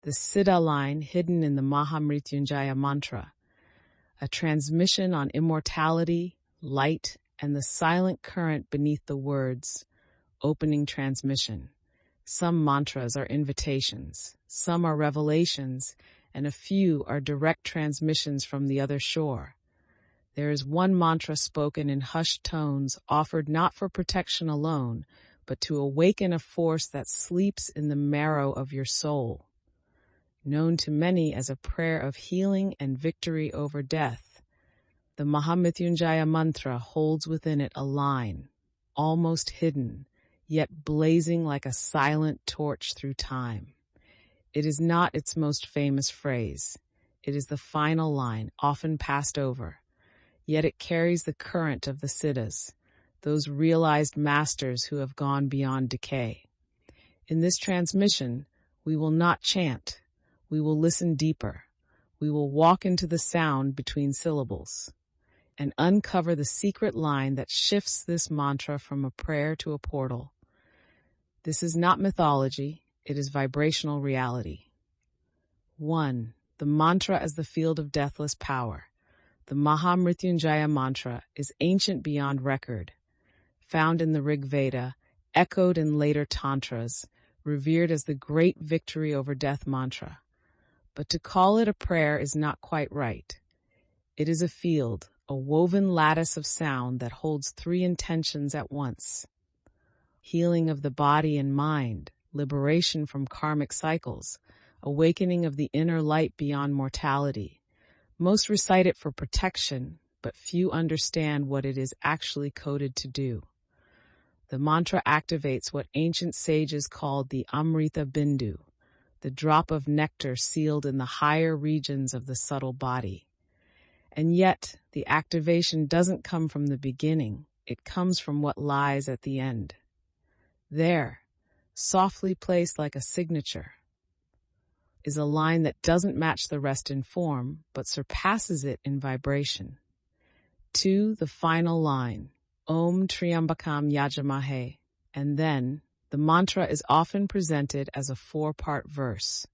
the Siddha line hidden in the Maha Mrityunjaya Mantra, a transmission on immortality, light, and the silent current beneath the words, opening transmission. Some mantras are invitations, some are revelations, and a few are direct transmissions from the other shore. There is one mantra spoken in hushed tones, offered not for protection alone, but to awaken a force that sleeps in the marrow of your soul. Known to many as a prayer of healing and victory over death, the Maha Mrityunjaya Mantra holds within it a line, almost hidden, yet blazing like a silent torch through time. It is not its most famous phrase. It is the final line, often passed over. Yet it carries the current of the Siddhas, those realized masters who have gone beyond decay. In this transmission, we will not chant. We will listen deeper. We will walk into the sound between syllables and uncover the secret line that shifts this mantra from a prayer to a portal. This is not mythology. It is vibrational reality. 1. The mantra as the field of deathless power. The Maha Mrityunjaya Mantra is ancient beyond record, found in the Rig Veda, echoed in later tantras, revered as the great victory over death mantra. But to call it a prayer is not quite right. It is a field, a woven lattice of sound that holds three intentions at once: healing of the body and mind, liberation from karmic cycles, awakening of the inner light beyond mortality. Most recite it for protection, but few understand what it is actually coded to do. The mantra activates what ancient sages called the Amrita Bindu, the drop of nectar sealed in the higher regions of the subtle body. And yet, the activation doesn't come from the beginning. It comes from what lies at the end. There, softly placed like a signature, is a line that doesn't match the rest in form, but surpasses it in vibration. 2. The final line, Om Triambakam Yajamahe, and then, the mantra is often presented as a 4-part verse.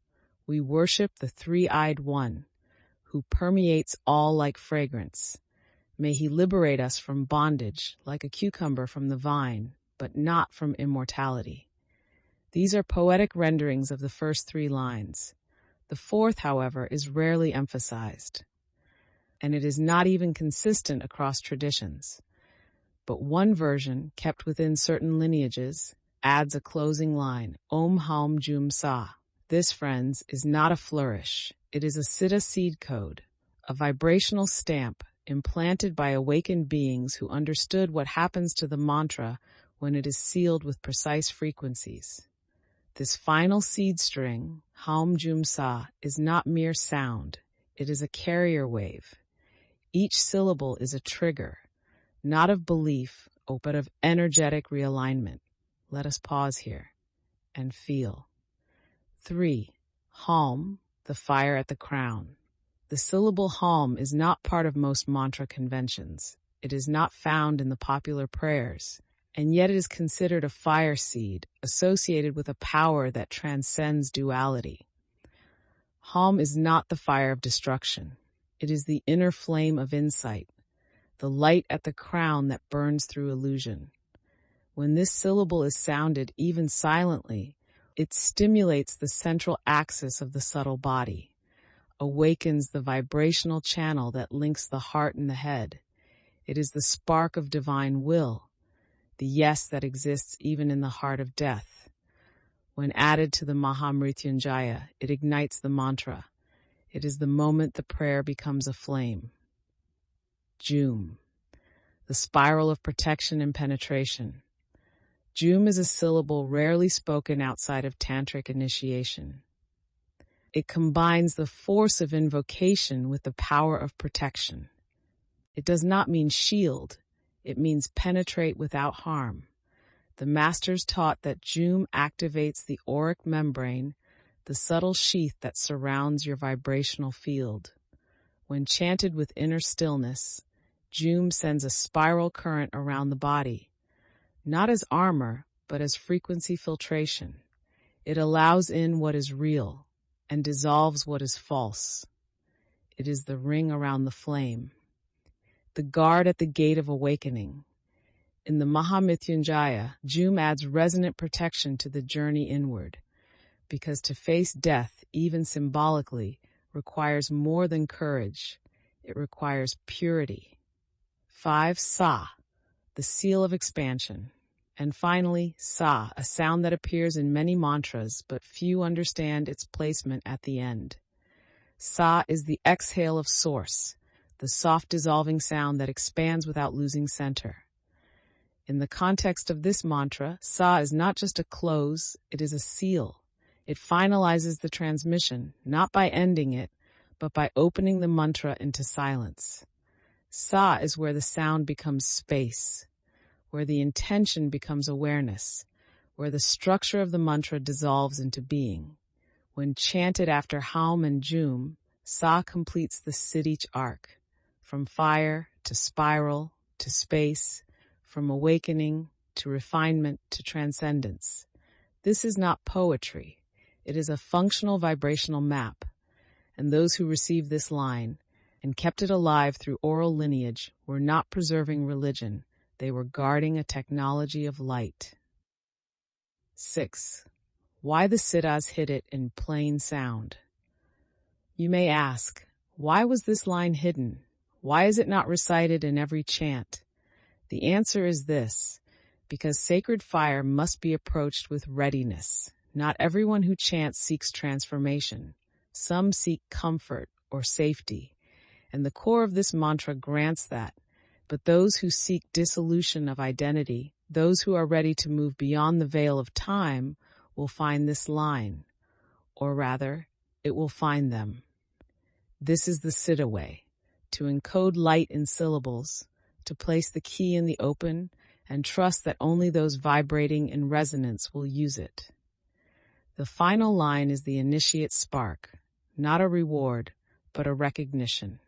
We worship the three-eyed one, who permeates all like fragrance. May he liberate us from bondage, like a cucumber from the vine, but not from immortality. These are poetic renderings of the first 3 lines. The 4th, however, is rarely emphasized, and it is not even consistent across traditions. But one version, kept within certain lineages, adds a closing line, Om Haum Joom Sah. This, friends, is not a flourish. It is a Siddha seed code, a vibrational stamp implanted by awakened beings who understood what happens to the mantra when it is sealed with precise frequencies. This final seed string, Haum Joom Sah, is not mere sound. It is a carrier wave. Each syllable is a trigger, not of belief, but of energetic realignment. Let us pause here and feel. 3. Haum, the fire at the crown. The syllable Haum is not part of most mantra conventions. It is not found in the popular prayers, and yet it is considered a fire seed associated with a power that transcends duality. Haum is not the fire of destruction. It is the inner flame of insight, the light at the crown that burns through illusion. When this syllable is sounded even silently, it stimulates the central axis of the subtle body, awakens the vibrational channel that links the heart and the head. It is the spark of divine will, the yes that exists even in the heart of death. When added to the Maha Mrityunjaya, it ignites the mantra. It is the moment the prayer becomes a flame. Joom, the spiral of protection and penetration. Joom is a syllable rarely spoken outside of tantric initiation. It combines the force of invocation with the power of protection. It does not mean shield. It means penetrate without harm. The masters taught that Joom activates the auric membrane, the subtle sheath that surrounds your vibrational field. When chanted with inner stillness, Joom sends a spiral current around the body, not as armor, but as frequency filtration. It allows in what is real, and dissolves what is false. It is the ring around the flame, the guard at the gate of awakening. In the Maha Mrityunjaya, Joom adds resonant protection to the journey inward, because to face death, even symbolically, requires more than courage. It requires purity. 5. Sah, the seal of expansion. And finally, Sah, a sound that appears in many mantras, but few understand its placement at the end. Sah is the exhale of source, the soft dissolving sound that expands without losing center. In the context of this mantra, Sah is not just a close, it is a seal. It finalizes the transmission, not by ending it, but by opening the mantra into silence. Sah is where the sound becomes space, where the intention becomes awareness, where the structure of the mantra dissolves into being. When chanted after Haum and Joom, Sah completes the Siddhic arc, from fire to spiral to space, from awakening to refinement to transcendence. This is not poetry. It is a functional vibrational map, and those who received this line and kept it alive through oral lineage were not preserving religion. They were guarding a technology of light. 6. Why the Siddhas hid it in plain sound. You may ask, why was this line hidden? Why is it not recited in every chant? The answer is this: because sacred fire must be approached with readiness. Not everyone who chants seeks transformation. Some seek comfort or safety, and the core of this mantra grants that. But those who seek dissolution of identity, those who are ready to move beyond the veil of time, will find this line, or rather, it will find them. This is the Siddha way, to encode light in syllables, to place the key in the open, and trust that only those vibrating in resonance will use it. The final line is the initiate spark, not a reward, but a recognition.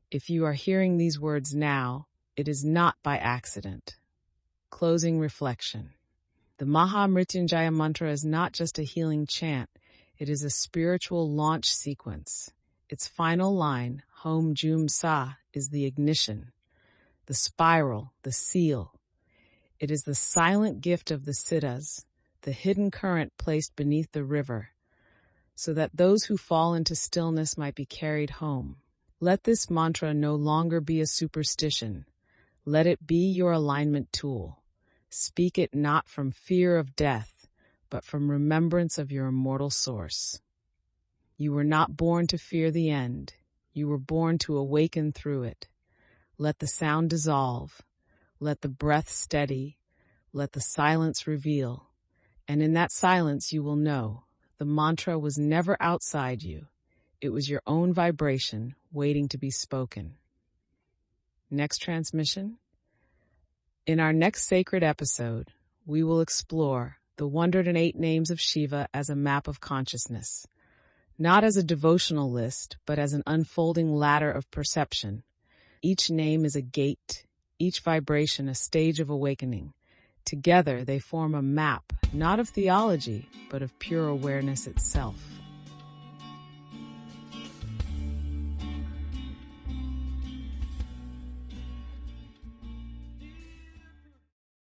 If you are hearing these words now, it is not by accident. Closing reflection. The Maha Mrityunjaya Mantra is not just a healing chant, it is a spiritual launch sequence. Its final line, Haum Joom Sah, is the ignition, the spiral, the seal. It is the silent gift of the Siddhas, the hidden current placed beneath the river, so that those who fall into stillness might be carried home. Let this mantra no longer be a superstition. Let it be your alignment tool. Speak it not from fear of death, but from remembrance of your immortal source. You were not born to fear the end. You were born to awaken through it. Let the sound dissolve. Let the breath steady. Let the silence reveal. And in that silence you will know the mantra was never outside you. It was your own vibration waiting to be spoken. Next transmission. In our next sacred episode, we will explore the 108 names of Shiva as a map of consciousness, not as a devotional list, but as an unfolding ladder of perception. Each name is a gate, each vibration a stage of awakening. Together, they form a map, not of theology, but of pure awareness itself.